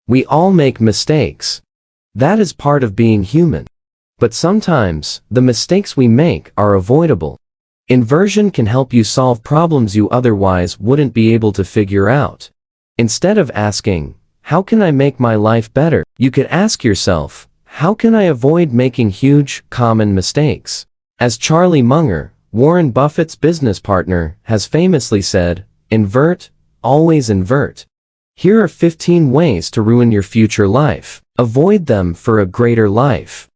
We all make mistakes. That is part of being human. But sometimes, the mistakes we make are avoidable. Inversion can help you solve problems you otherwise wouldn't be able to figure out. Instead of asking, how can I make my life better? You could ask yourself, how can I avoid making huge, common mistakes? As Charlie Munger, Warren Buffett's business partner, has famously said, invert, always invert. Here are 15 ways to ruin your future life. Avoid them for a greater life.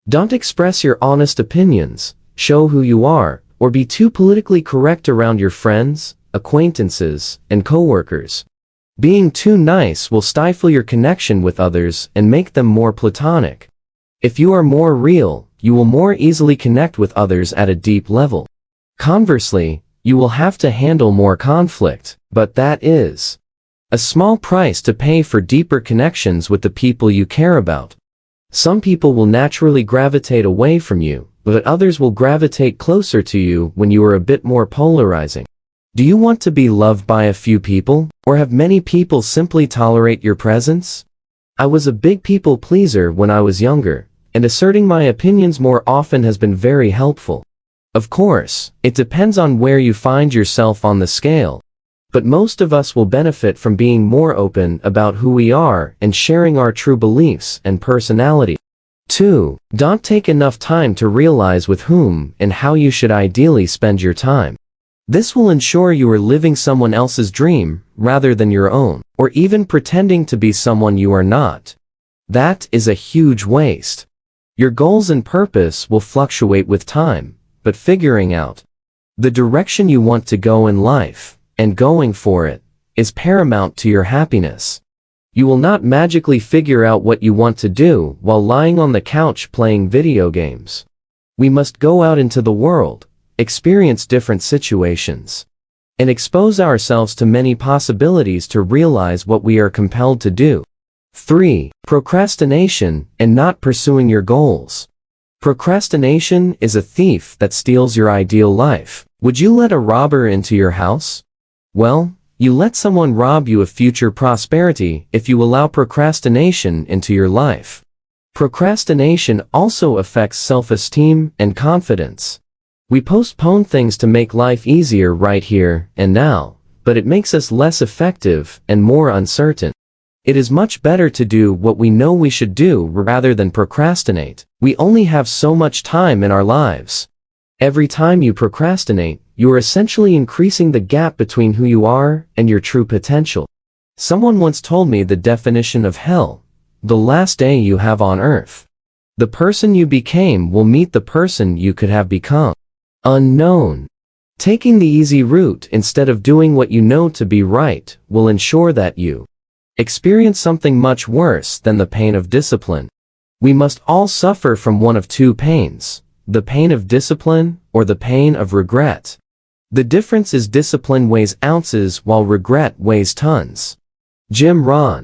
Don't express your honest opinions, show who you are, or be too politically correct around your friends, acquaintances, and coworkers. Being too nice will stifle your connection with others and make them more platonic. If you are more real, you will more easily connect with others at a deep level. Conversely, you will have to handle more conflict, but that is a small price to pay for deeper connections with the people you care about. Some people will naturally gravitate away from you, but others will gravitate closer to you when you are a bit more polarizing. Do you want to be loved by a few people, or have many people simply tolerate your presence? I was a big people pleaser when I was younger, and asserting my opinions more often has been very helpful. Of course, it depends on where you find yourself on the scale. But most of us will benefit from being more open about who we are and sharing our true beliefs and personality. 2. Don't take enough time to realize with whom and how you should ideally spend your time. This will ensure you are living someone else's dream rather than your own, or even pretending to be someone you are not. That is a huge waste. Your goals and purpose will fluctuate with time, but figuring out the direction you want to go in life, and going for it, is paramount to your happiness. You will not magically figure out what you want to do while lying on the couch playing video games. We must go out into the world, experience different situations, and expose ourselves to many possibilities to realize what we are compelled to do. 3. Procrastination and not pursuing your goals. Procrastination is a thief that steals your ideal life. Would you let a robber into your house? Well, you let someone rob you of future prosperity if you allow procrastination into your life. Procrastination also affects self-esteem and confidence. We postpone things to make life easier right here and now, but it makes us less effective and more uncertain. It is much better to do what we know we should do rather than procrastinate. We only have so much time in our lives. Every time you procrastinate, you are essentially increasing the gap between who you are and your true potential. Someone once told me the definition of hell: the last day you have on earth. The person you became will meet the person you could have become. Unknown. Taking the easy route instead of doing what you know to be right will ensure that you experience something much worse than the pain of discipline. We must all suffer from one of two pains: the pain of discipline or the pain of regret. The difference is discipline weighs ounces while regret weighs tons. Jim Rohn.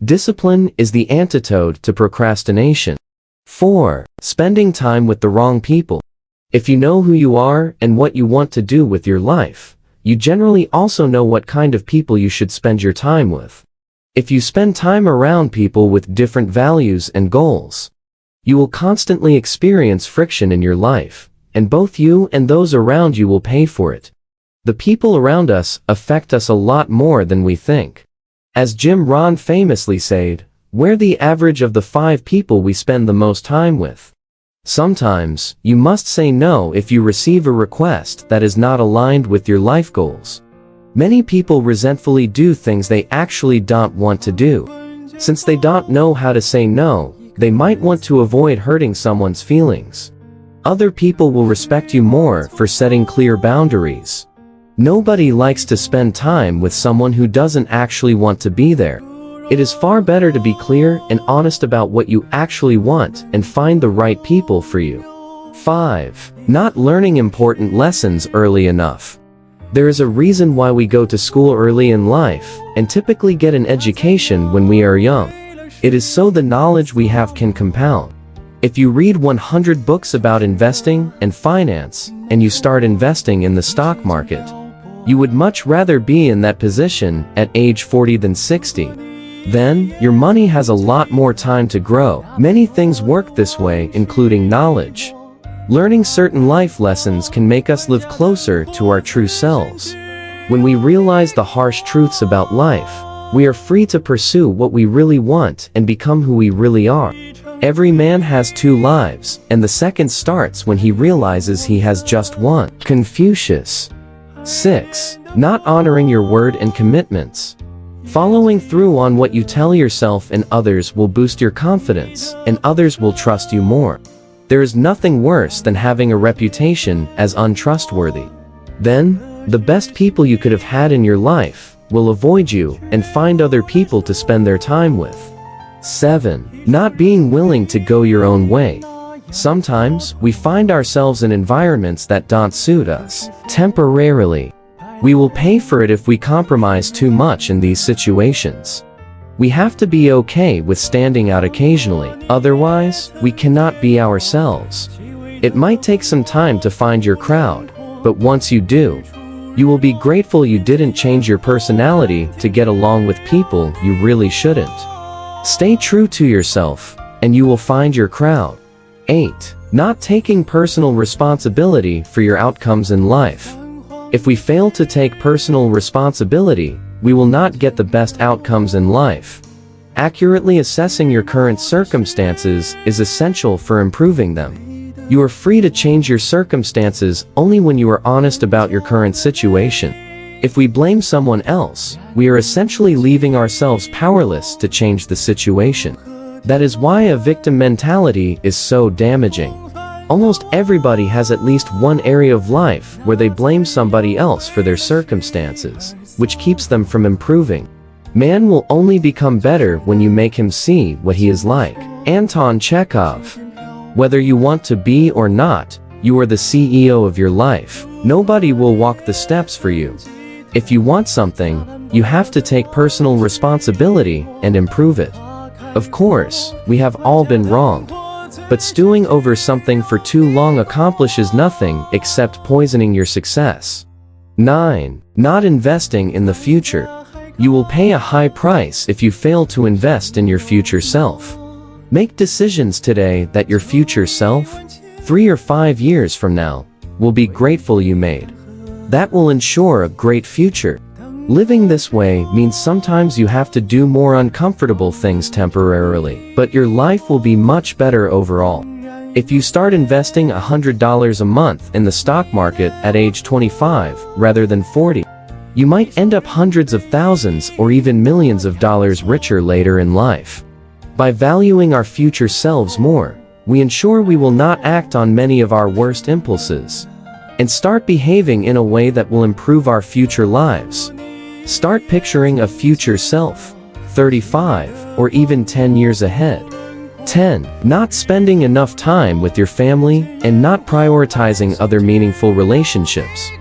Discipline is the antidote to procrastination. 4. Spending time with the wrong people. If you know who you are and what you want to do with your life, you generally also know what kind of people you should spend your time with. If you spend time around people with different values and goals, you will constantly experience friction in your life, and both you and those around you will pay for it. The people around us affect us a lot more than we think. As Jim Rohn famously said, we're the average of the 5 people we spend the most time with. Sometimes, you must say no if you receive a request that is not aligned with your life goals. Many people resentfully do things they actually don't want to do. Since they don't know how to say no, they might want to avoid hurting someone's feelings. Other people will respect you more for setting clear boundaries. Nobody likes to spend time with someone who doesn't actually want to be there. It is far better to be clear and honest about what you actually want and find the right people for you. 5. Not learning important lessons early enough. There is a reason why we go to school early in life and typically get an education when we are young. It is so the knowledge we have can compound. If you read 100 books about investing and finance and you start investing in the stock market, you would much rather be in that position at age 40 than 60. Then, your money has a lot more time to grow. Many things work this way, including knowledge. Learning certain life lessons can make us live closer to our true selves. When we realize the harsh truths about life, we are free to pursue what we really want and become who we really are. Every man has two lives, and the second starts when he realizes he has just one. Confucius. 6. Not honoring your word and commitments. Following through on what you tell yourself and others will boost your confidence, and others will trust you more. There is nothing worse than having a reputation as untrustworthy. Then, the best people you could have had in your life will avoid you and find other people to spend their time with. 7. Not being willing to go your own way. Sometimes, we find ourselves in environments that don't suit us. Temporarily. We will pay for it if we compromise too much in these situations. We have to be okay with standing out occasionally, otherwise, we cannot be ourselves. It might take some time to find your crowd, but once you do, you will be grateful you didn't change your personality to get along with people you really shouldn't. Stay true to yourself, and you will find your crowd. 8. Not taking personal responsibility for your outcomes in life. If we fail to take personal responsibility, we will not get the best outcomes in life. Accurately assessing your current circumstances is essential for improving them. You are free to change your circumstances only when you are honest about your current situation. If we blame someone else, we are essentially leaving ourselves powerless to change the situation. That is why a victim mentality is so damaging. Almost everybody has at least one area of life where they blame somebody else for their circumstances, which keeps them from improving. Man will only become better when you make him see what he is like. Anton Chekhov. Whether you want to be or not, you are the CEO of your life. Nobody will walk the steps for you. If you want something, you have to take personal responsibility and improve it. Of course, we have all been wronged. But stewing over something for too long accomplishes nothing except poisoning your success. 9. Not investing in the future. You will pay a high price if you fail to invest in your future self. Make decisions today that your future self, 3 or 5 years from now, will be grateful you made. That will ensure a great future. Living this way means sometimes you have to do more uncomfortable things temporarily, but your life will be much better overall. If you start investing $100 a month in the stock market at age 25 rather than 40, you might end up hundreds of thousands or even millions of dollars richer later in life. By valuing our future selves more, we ensure we will not act on many of our worst impulses, and start behaving in a way that will improve our future lives. Start picturing a future self, 35, or even 10 years ahead. 10. Not spending enough time with your family and not prioritizing other meaningful relationships.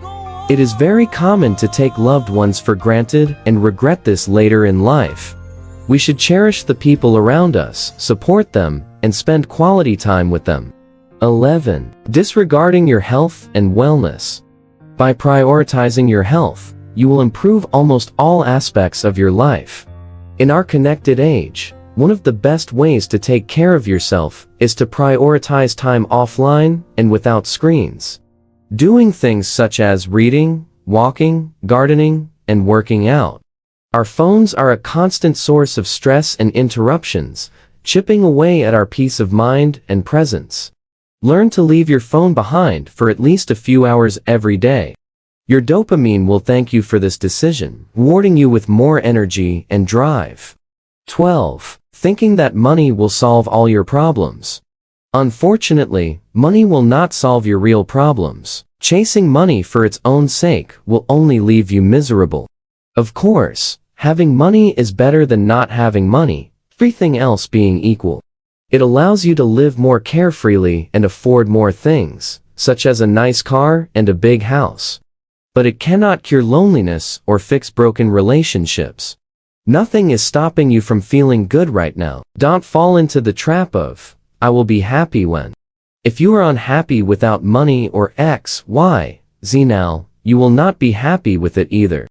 It is very common to take loved ones for granted and regret this later in life. We should cherish the people around us, support them, and spend quality time with them. 11. Disregarding your health and wellness. By prioritizing your health, you will improve almost all aspects of your life. In our connected age, one of the best ways to take care of yourself is to prioritize time offline and without screens. Doing things such as reading, walking, gardening, and working out. Our phones are a constant source of stress and interruptions, chipping away at our peace of mind and presence. Learn to leave your phone behind for at least a few hours every day. Your dopamine will thank you for this decision, rewarding you with more energy and drive. 12. Thinking that money will solve all your problems. Unfortunately, money will not solve your real problems. Chasing money for its own sake will only leave you miserable. Of course, having money is better than not having money, everything else being equal. It allows you to live more carefreely and afford more things, such as a nice car and a big house. But it cannot cure loneliness or fix broken relationships. Nothing is stopping you from feeling good right now. Don't fall into the trap of, I will be happy when. If you are unhappy without money or X, Y, Z now, you will not be happy with it either.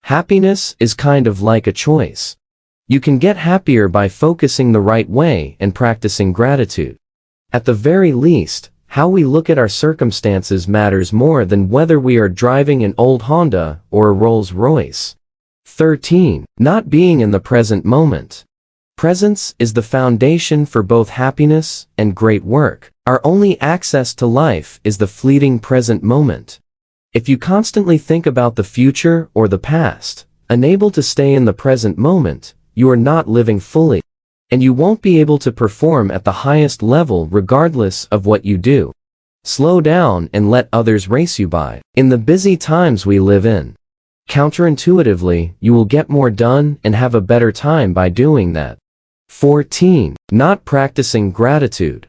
Happiness is kind of like a choice. You can get happier by focusing the right way and practicing gratitude. At the very least, how we look at our circumstances matters more than whether we are driving an old Honda or a Rolls-Royce. 13. Not being in the present moment. Presence is the foundation for both happiness and great work. Our only access to life is the fleeting present moment. If you constantly think about the future or the past, unable to stay in the present moment, you are not living fully, and you won't be able to perform at the highest level regardless of what you do. Slow down and let others race you by. In the busy times we live in, counterintuitively, you will get more done and have a better time by doing that. 14. Not practicing gratitude.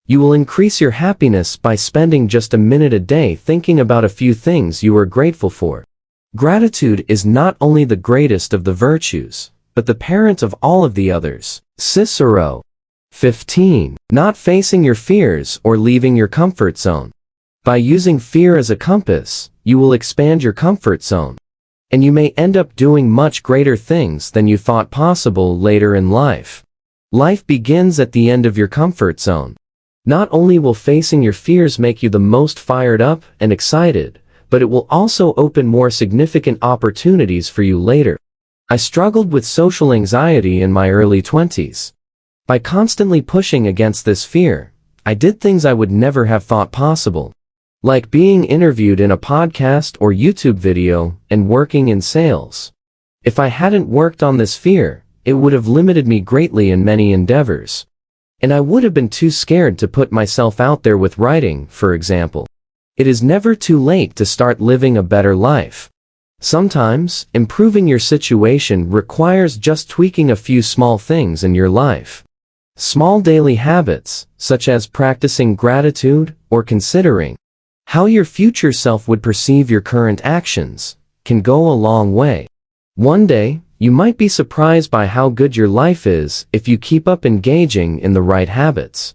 You will increase your happiness by spending just a minute a day thinking about a few things you are grateful for. Gratitude is not only the greatest of the virtues, but the parent of all of the others. Cicero. 15. Not facing your fears or leaving your comfort zone. By using fear as a compass, you will expand your comfort zone, and you may end up doing much greater things than you thought possible later in life. Life begins at the end of your comfort zone. Not only will facing your fears make you the most fired up and excited, but it will also open more significant opportunities for you later. I struggled with social anxiety in my early 20s. By constantly pushing against this fear, I did things I would never have thought possible, like being interviewed in a podcast or YouTube video and working in sales. If I hadn't worked on this fear, it would have limited me greatly in many endeavors, and I would have been too scared to put myself out there with writing, for example. It is never too late to start living a better life. Sometimes, improving your situation requires just tweaking a few small things in your life. Small daily habits, such as practicing gratitude or considering how your future self would perceive your current actions, can go a long way. One day, you might be surprised by how good your life is if you keep up engaging in the right habits.